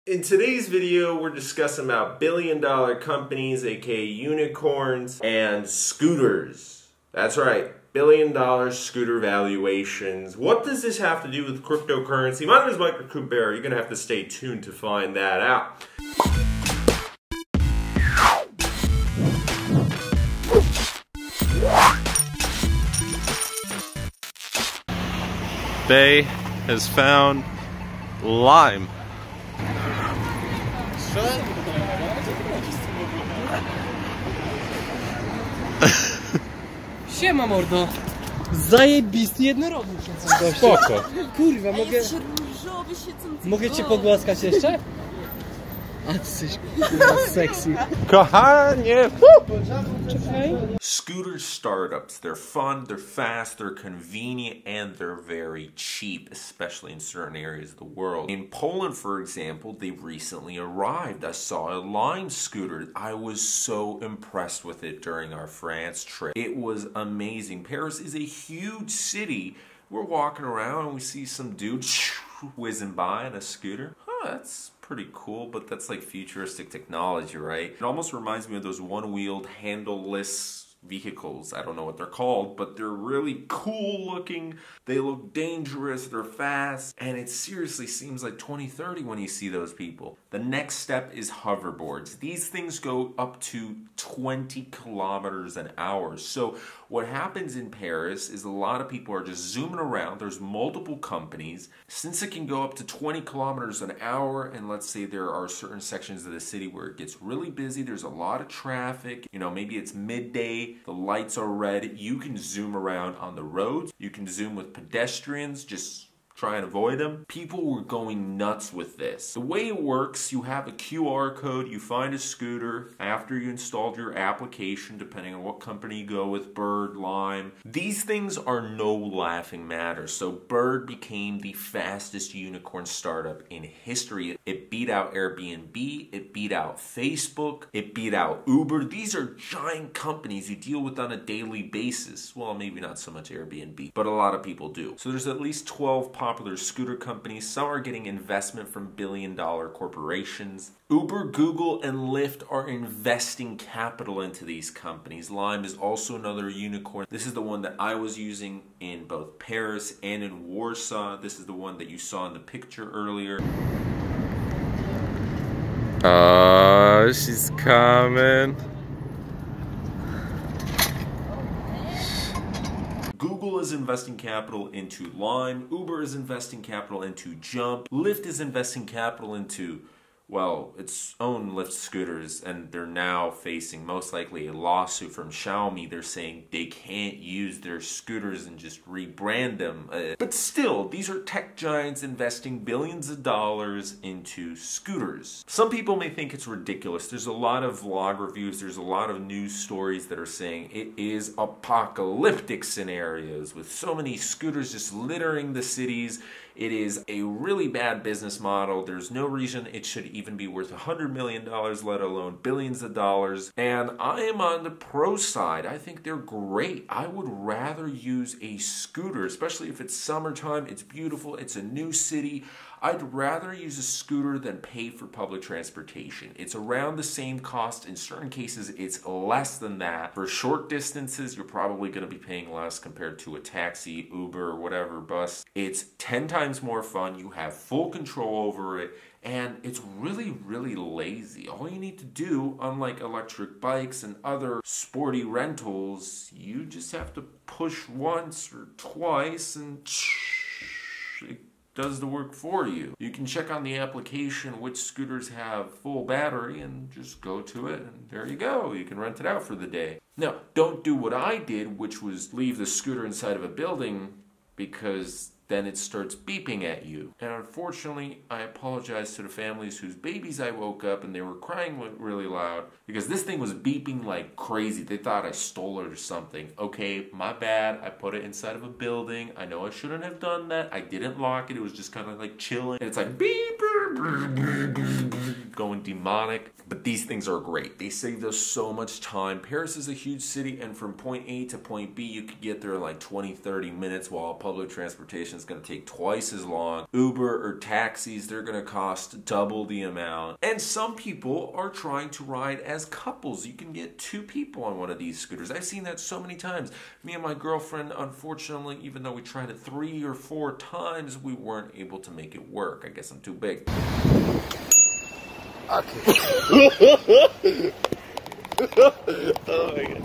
In today's video, we're discussing about billion-dollar companies, aka unicorns, and scooters. That's right, billion-dollar scooter valuations. What does this have to do with cryptocurrency? My name is Michael Kubera. You're gonna have to stay tuned to find that out. Bay has found lime. Siema mordo! Zajebisty jednorodnik się. Spoko. Kurwa, mogę cię pogłaskać jeszcze? A ty jesteś kurwa sexy. Kochanie! Scooter startups, they're fun, they're fast, they're convenient, and they're very cheap, especially in certain areas of the world. In Poland, for example, they've recently arrived. I saw a Lime scooter. I was so impressed with it during our France trip. It was amazing. Paris is a huge city. We're walking around and we see some dude whizzing by on a scooter. That's pretty cool, but that's like futuristic technology, right? It almost reminds me of those one-wheeled, handleless vehicles. I don't know what they're called, but they're really cool looking. They look dangerous, they're fast, and it seriously seems like 2030 when you see those people. The next step is hoverboards. These things go up to 20 kilometers an hour. So what happens in Paris is a lot of people are just zooming around. There's multiple companies. Since it can go up to 20 kilometers an hour, and let's say there are certain sections of the city where it gets really busy, there's a lot of traffic, you know, maybe it's midday, the lights are red, you can zoom around on the roads, you can zoom with pedestrians, just try and avoid them. People were going nuts with this. The way it works, you have a QR code, you find a scooter after you installed your application, depending on what company you go with, Bird, Lime. These things are no laughing matter. So Bird became the fastest unicorn startup in history. It beat out Airbnb, it beat out Facebook, it beat out Uber. These are giant companies you deal with on a daily basis. Well, maybe not so much Airbnb, but a lot of people do. So there's at least 12 popular scooter companies. Some are getting investment from billion-dollar corporations. Uber, Google, and Lyft are investing capital into these companies. Lime is also another unicorn. This is the one that I was using in both Paris and in Warsaw. This is the one that you saw in the picture earlier. She's coming. Google is investing capital into Lime. Uber is investing capital into Jump. Lyft is investing capital into, well, its own Lyft scooters, and they're now facing most likely a lawsuit from Xiaomi. They're saying they can't use their scooters and just rebrand them. But still, these are tech giants investing billions of dollars into scooters. Some people may think it's ridiculous. There's a lot of vlog reviews, there's a lot of news stories that are saying it is apocalyptic scenarios with so many scooters just littering the cities. It is a really bad business model. There's no reason it should even be worth $100 million, let alone billions of dollars. And I am on the pro side. I think they're great. I would rather use a scooter, especially if it's summertime, it's beautiful, it's a new city. I'd rather use a scooter than pay for public transportation. It's around the same cost. In certain cases, it's less than that. For short distances, you're probably going to be paying less compared to a taxi, Uber, whatever, bus. It's 10 times more fun. You have full control over it. And it's really, really lazy. All you need to do, unlike electric bikes and other sporty rentals, you just have to push once or twice and it does the work for you. You can check on the application which scooters have full battery and just go to it and there you go. You can rent it out for the day. Now, don't do what I did, which was leave the scooter inside of a building because then it starts beeping at you. And unfortunately, I apologize to the families whose babies I woke up and they were crying really loud because this thing was beeping like crazy. They thought I stole it or something. Okay, my bad. I put it inside of a building. I know I shouldn't have done that. I didn't lock it. It was just kind of like chilling. And it's like beep, going point demonic, but these things are great. They saved us so much time. Paris is a huge city, and from point A to point B, you could get there in like 20, 30 minutes, while public transportation is going to take twice as long. Uber or taxis, they're going to cost double the amount. And some people are trying to ride as couples. You can get 2 people on one of these scooters. I've seen that so many times. Me and my girlfriend, unfortunately, even though we tried it 3 or 4 times, we weren't able to make it work. I guess I'm too big. Okay. Oh my god.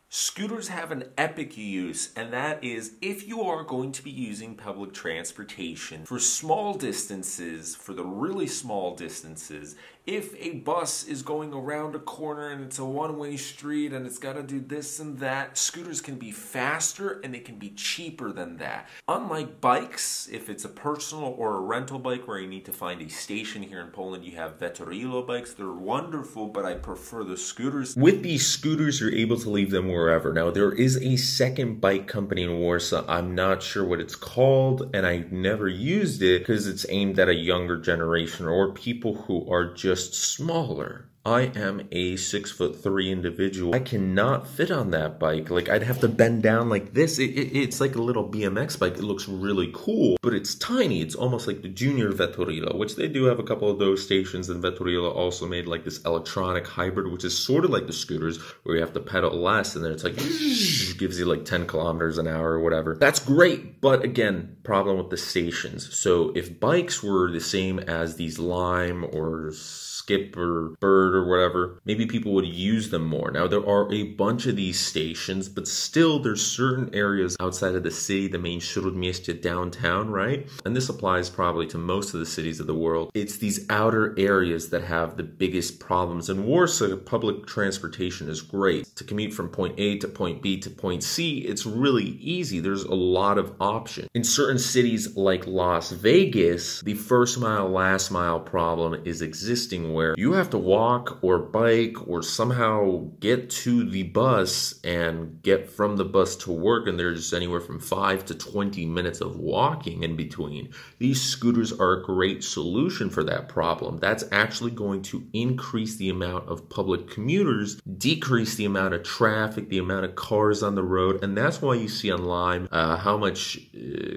Scooters have an epic use, and that is if you are going to be using public transportation for small distances, for the really small distances. If a bus is going around a corner and it's a one-way street and it's got to do this and that, scooters can be faster and they can be cheaper than that. Unlike bikes, if it's a personal or a rental bike where you need to find a station, here in Poland you have Vetorilo bikes. They're wonderful, but I prefer the scooters. With these scooters, you're able to leave them wherever. Now, there is a second bike company in Warsaw. I'm not sure what it's called, and I never used it because it's aimed at a younger generation or people who are just smaller. I am a 6'3" individual. I cannot fit on that bike. Like, I'd have to bend down like this. It's like a little BMX bike. It looks really cool, but it's tiny. It's almost like the junior Vetorilo, which they do have a couple of those stations. And Vetorilo also made like this electronic hybrid, which is sort of like the scooters where you have to pedal less, and then it's like gives you like 10 kilometers an hour or whatever. That's great, but again, problem with the stations. So if bikes were the same as these Lime or Skip or Bird or whatever, maybe people would use them more. Now, there are a bunch of these stations, but still there's certain areas outside of the city, the main Śródmieście downtown, right? And this applies probably to most of the cities of the world. It's these outer areas that have the biggest problems. In Warsaw, public transportation is great. To commute from point A to point B to point C, it's really easy. There's a lot of options. In certain cities like Las Vegas, the first mile, last mile problem is existing, where you have to walk or bike or somehow get to the bus and get from the bus to work, and there's anywhere from 5 to 20 minutes of walking in between. These scooters are a great solution for that problem. That's actually going to increase the amount of public commuters, decrease the amount of traffic, the amount of cars on the road, and that's why you see on Lime how much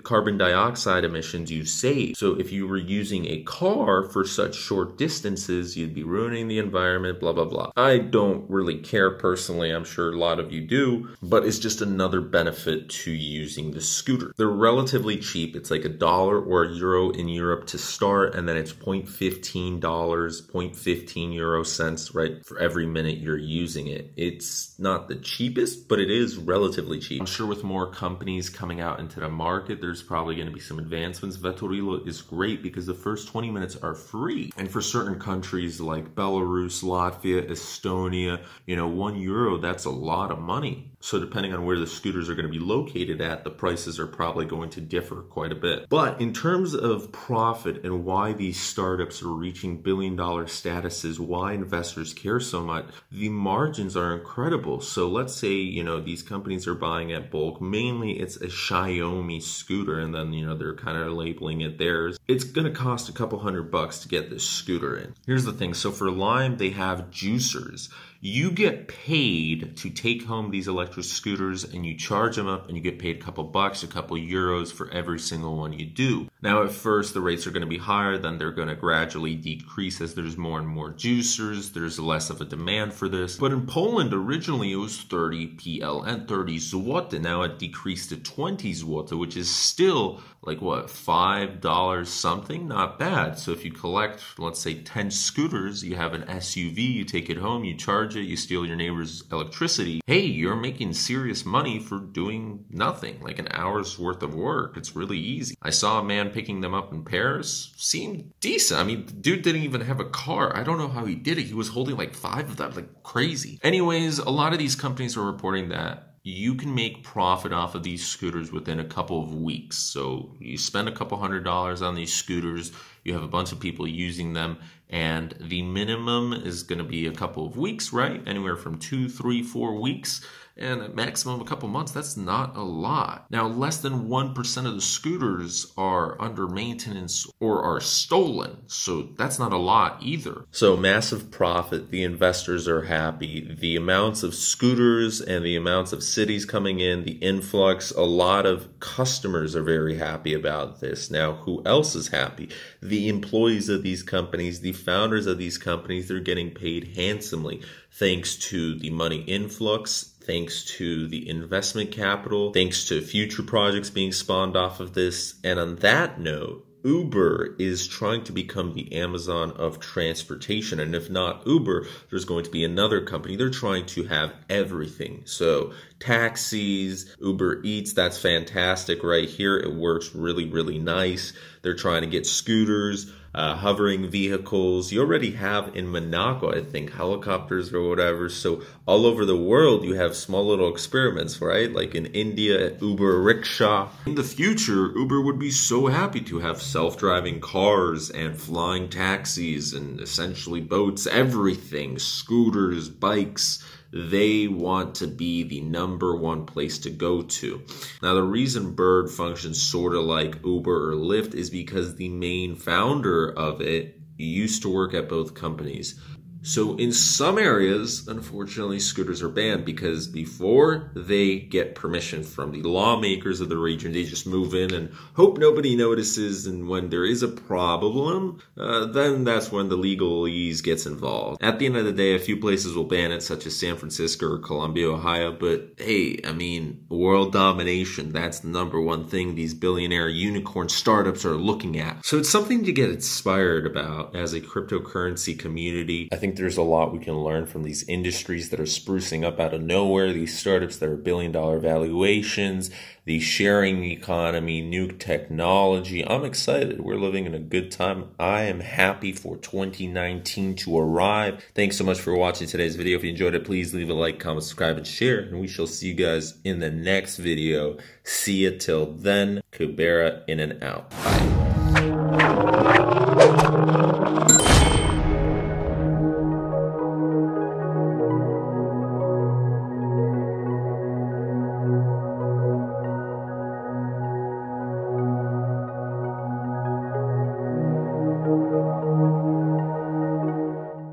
carbon dioxide emissions you save. So if you were using a car for such short distances, you'd be ruining the environment, blah, blah, blah. I don't really care personally. I'm sure a lot of you do, but it's just another benefit to using the scooter. They're relatively cheap. It's like $1 or €1 in Europe to start, and then it's $0.15, 0.15 euro cents, right, for every minute you're using it. It's not the cheapest, but it is relatively cheap. I'm sure with more companies coming out into the market, there's probably going to be some advancements. Vetorilo is great because the first 20 minutes are free. And for certain countries like Belarus, Latvia, Estonia, €1, that's a lot of money. So depending on where the scooters are going to be located at, the prices are probably going to differ quite a bit. But in terms of profit and why these startups are reaching billion-dollar statuses, why investors care so much, the margins are incredible. So let's say, these companies are buying at bulk. Mainly it's a Xiaomi scooter, and then, they're kind of labeling it theirs. It's going to cost a couple $100 to get this scooter in. Here's the thing. So for Lime, they have juicers. You get paid to take home these electric scooters, and you charge them up, and you get paid a couple bucks, a couple euros for every single one you do. Now, at first, the rates are going to be higher, then they're going to gradually decrease as there's more and more juicers. There's less of a demand for this. But in Poland, originally, it was 30 PLN, 30 zloty. Now it decreased to 20 zloty, which is still like what, $5 something? Not bad. So if you collect, let's say 10 scooters, you have an SUV, you take it home, you charge it, you steal your neighbor's electricity. Hey, you're making serious money for doing nothing, like an hour's worth of work. It's really easy. I saw a man picking them up in Paris. Seemed decent. I mean, the dude didn't even have a car. I don't know how he did it. He was holding like 5 of them, like crazy. Anyways, a lot of these companies are reporting that you can make profit off of these scooters within a couple of weeks. So you spend a couple $100s on these scooters, you have a bunch of people using them, And the minimum is going to be a couple of weeks, right? Anywhere from 2, 3, 4 weeks. And a maximum of a couple months, that's not a lot. Now, less than 1% of the scooters are under maintenance or are stolen. So that's not a lot either. So massive profit, the investors are happy. The amounts of scooters and the amounts of cities coming in, the influx, a lot of customers are very happy about this. Now, who else is happy? The employees of these companies, the founders of these companies, they're getting paid handsomely thanks to the money influx, thanks to the investment capital, thanks to future projects being spawned off of this. And on that note, Uber is trying to become the Amazon of transportation. And if not Uber, there's going to be another company. They're trying to have everything. So taxis, Uber Eats, that's fantastic right here. It works really, really nice. They're trying to get scooters, hovering vehicles. You already have in Monaco, I think, helicopters or whatever. So all over the world, you have small little experiments, right? Like in India, Uber rickshaw. In the future, Uber would be so happy to have self-driving cars and flying taxis and essentially boats, everything, scooters, bikes. They want to be the #1 place to go to. Now, the reason Bird functions sort of like Uber or Lyft is because the main founder of it used to work at both companies. So in some areas, unfortunately, scooters are banned because before they get permission from the lawmakers of the region, they just move in and hope nobody notices. And when there is a problem, then that's when the legalese gets involved. At the end of the day, a few places will ban it, such as San Francisco or Columbia, Ohio. But hey, I mean, world domination, that's the #1 thing these billionaire unicorn startups are looking at. So it's something to get inspired about as a cryptocurrency community. I think there's a lot we can learn from these industries that are sprucing up out of nowhere, these startups that are billion-dollar valuations, the sharing economy, new technology. I'm excited. We're living in a good time. I am happy for 2019 to arrive. Thanks so much for watching today's video. If you enjoyed it, please leave a like, comment, subscribe, and share. And we shall see you guys in the next video. See ya till then. Kubera in and out. Bye.